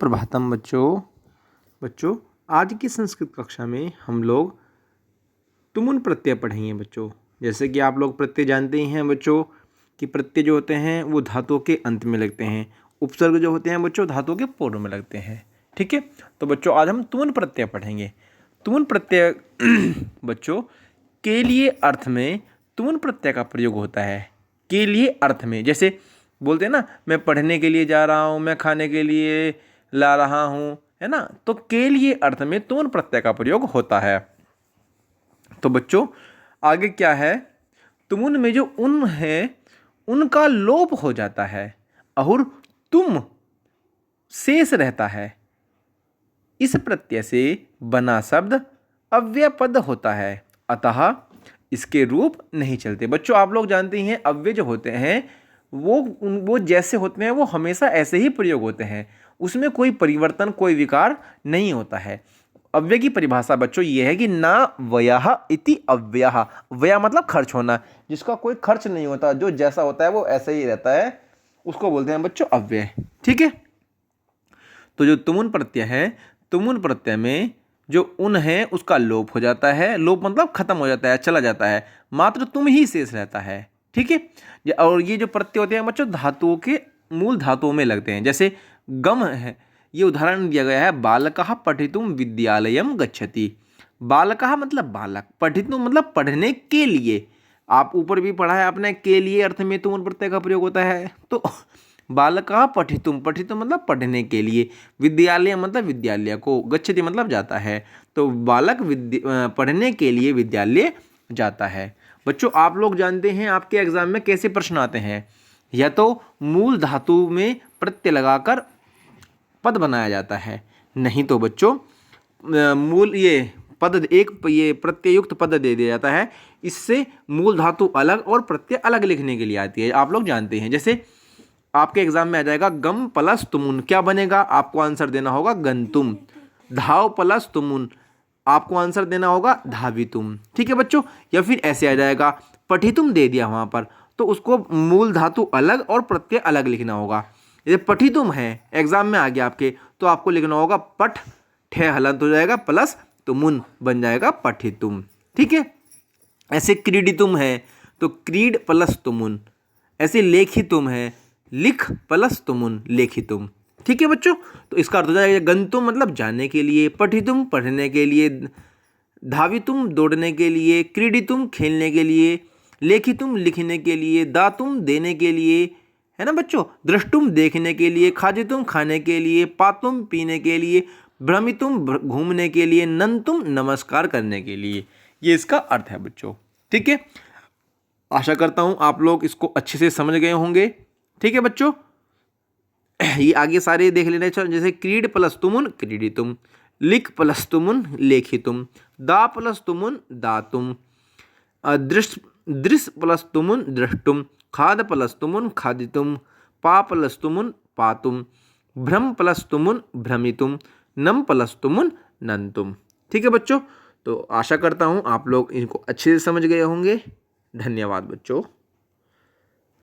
सुप्रभातम बच्चों आज की संस्कृत कक्षा में हम लोग तुमुन प्रत्यय पढ़ेंगे बच्चों। जैसे कि आप लोग प्रत्यय जानते ही हैं बच्चों कि प्रत्यय जो होते हैं वो धातुओं के अंत में लगते हैं, उपसर्ग जो होते हैं बच्चों धातुओं के पूर्व में लगते हैं। ठीक है, तो बच्चों आज हम तुमुन प्रत्यय पढ़ेंगे। तुमुन प्रत्यय बच्चों के लिए अर्थ में तुमुन प्रत्यय का प्रयोग होता है। के लिए अर्थ में, जैसे बोलते हैं ना, मैं पढ़ने के लिए जा रहा हूँ, मैं खाने के लिए ला रहा हूँ, है ना। तो के लिए अर्थ में तुमुन प्रत्यय का प्रयोग होता है। तो बच्चों आगे क्या है, तुमुन में जो उन है उनका लोप हो जाता है और तुम शेष रहता है। इस प्रत्यय से बना शब्द अव्यय पद होता है, अतः इसके रूप नहीं चलते। बच्चों आप लोग जानते ही हैं अव्यय जो होते हैं वो जैसे होते हैं वो हमेशा ऐसे ही प्रयोग होते हैं, उसमें कोई परिवर्तन कोई विकार नहीं होता है। अव्यय की परिभाषा बच्चों ये है कि ना व्ययः इति अव्ययः। व्यय मतलब खर्च होना, जिसका कोई खर्च नहीं होता, जो जैसा होता है वो ऐसे ही रहता है, उसको बोलते हैं बच्चों अव्यय। ठीक है, तो जो तुमुन प्रत्यय है, तुमुन प्रत्यय में जो उन है उसका लोप हो जाता है। लोप मतलब खत्म हो जाता है, चला जाता है, मात्र तुम ही शेष रहता है। ठीक है, और ये जो प्रत्यय होते हैं बच्चों धातुओं के मूल धातुओं में लगते हैं। जैसे गम है, ये उदाहरण दिया गया है, बालकः पठितुम विद्यालयम गच्छति। बालकः मतलब बालक, पठितुम मतलब पढ़ने के लिए। आप ऊपर भी पढ़ा है आपने, के लिए अर्थ में तुमुन प्रत्यय का प्रयोग होता है। तो बालकः पठितुम, पठितुम मतलब पढ़ने के लिए, विद्यालय मतलब विद्यालय को, गच्छति मतलब जाता है। तो बालक पढ़ने के लिए विद्यालय जाता है। बच्चों आप लोग जानते हैं आपके एग्जाम में कैसे प्रश्न आते हैं, या तो मूल धातु में प्रत्यय लगाकर पद बनाया जाता है, नहीं तो बच्चों मूल ये प्रत्ययुक्त पद दे दिया जाता है। इससे मूल धातु अलग और प्रत्यय अलग लिखने के लिए आती है, आप लोग जानते हैं। जैसे आपके एग्जाम में आ जाएगा गम प्लस तुमुन, क्या बनेगा, आपको आंसर देना होगा गंतुम। धाव प्लस तुमुन, आपको आंसर देना होगा धावितुम। ठीक है बच्चों, या फिर ऐसे आ जाएगा पठितुम दे दिया वहां पर, तो उसको मूल धातु अलग और प्रत्यय अलग लिखना होगा। ये पठितुम है, एग्जाम में आ गया आपके, तो आपको लिखना होगा पठ, ठे हलंत हो जाएगा, प्लस तुमुन बन जाएगा पठितुम। ठीक है, ऐसे क्रीडितुम है तो क्रीड प्लस तुमुन, ऐसे लेखितुम है, लिख प्लस तुमुन लेखितुम। ठीक है बच्चों, तो इसका अर्थ हो जाएगा गंतुम मतलब जाने के लिए, पठितुम पढ़ने के लिए, धावितुम दौड़ने के लिए, क्रीडितुम खेलने के लिए, लेखितुम लिखने के लिए, दातुम देने के लिए, है ना बच्चों, दृष्टुम देखने के लिए, खादितुम खाने के लिए, पातुम पीने के लिए, भ्रमितुम घूमने के लिए, नंतुम नमस्कार करने के लिए। ये इसका अर्थ है बच्चों। ठीक है, आशा करता हूँ आप लोग इसको अच्छे से समझ गए होंगे। ठीक है बच्चों, ये आगे सारे देख लेना चाहिए। जैसे क्रीड प्लस तुमुन क्रीडितुम, लिख प्लस तुमुन लेखितुम, दा प्लस तुमुन दातुम, दृश्य प्लस तुमुन दृष्टुम, खाद प्लस तुमुन खादितुम, पा प्लस तुमुन पातुम, भ्रम प्लस तुमुन भ्रमितुम, नम प्लस तुमुन नंतुम। ठीक है बच्चों, तो आशा करता हूँ आप लोग इनको अच्छे से समझ गए होंगे। धन्यवाद बच्चों।